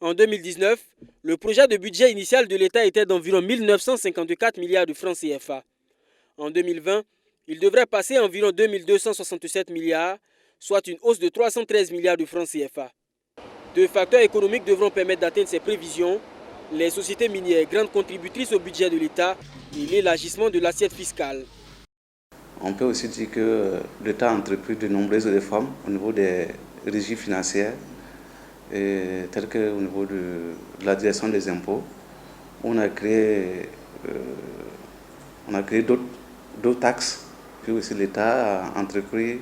En 2019, le projet de budget initial de l'État était d'environ 1954 milliards de francs CFA. En 2020, il devrait passer à environ 2267 milliards, soit une hausse de 313 milliards de francs CFA. Deux facteurs économiques devront permettre d'atteindre ces prévisions: les sociétés minières, grandes contributrices au budget de l'État, et l'élargissement de l'assiette fiscale. On peut aussi dire que l'État a entrepris de nombreuses réformes au niveau des régies financières, telles qu'au niveau de la direction des impôts. On a créé d'autres taxes, puis aussi l'État a entrepris,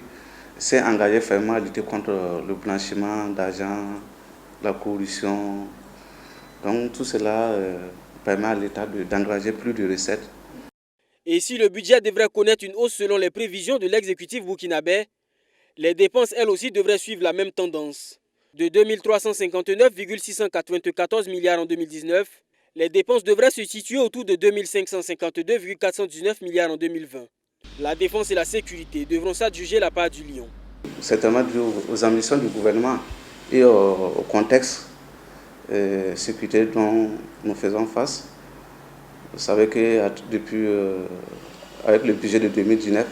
s'est engagé fermement à lutter contre le blanchiment d'argent, la corruption. Donc tout cela permet à l'État d'engager plus de recettes. Et si le budget devrait connaître une hausse selon les prévisions de l'exécutif burkinabé, les dépenses elles aussi devraient suivre la même tendance. De 2359,694 milliards en 2019, les dépenses devraient se situer autour de 2552,419 milliards en 2020. La défense et la sécurité devront s'adjuger la part du lion. Certainement dû aux ambitions du gouvernement et au contexte sécuritaire dont nous faisons face. Vous savez que depuis, avec le budget de 2019,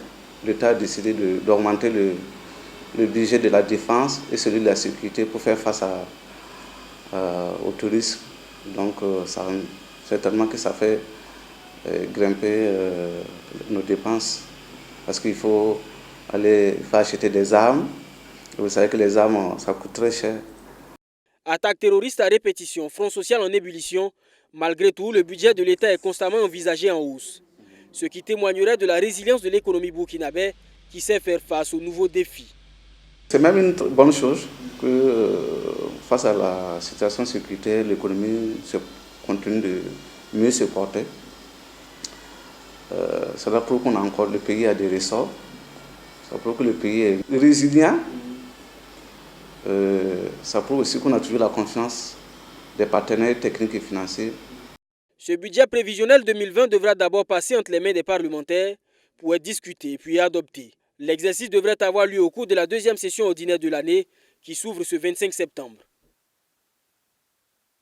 l'État a décidé d'augmenter le budget de la défense et celui de la sécurité pour faire face au tourisme. Donc certainement que ça fait grimper nos dépenses parce qu'il faut acheter des armes. Et vous savez que les armes, ça coûte très cher. Attaques terroristes à répétition, front social en ébullition. Malgré tout, le budget de l'État est constamment envisagé en hausse, ce qui témoignerait de la résilience de l'économie burkinabé qui sait faire face aux nouveaux défis. C'est même une bonne chose que face à la situation sécuritaire, l'économie continue de mieux se porter. Cela prouve qu'on a encore, le pays a des ressorts, ça prouve que le pays est résilient, ça prouve aussi qu'on a toujours la confiance des partenaires techniques et financiers. Ce budget prévisionnel 2020 devra d'abord passer entre les mains des parlementaires pour être discuté puis adopté. L'exercice devrait avoir lieu au cours de la deuxième session ordinaire de l'année qui s'ouvre ce 25 septembre.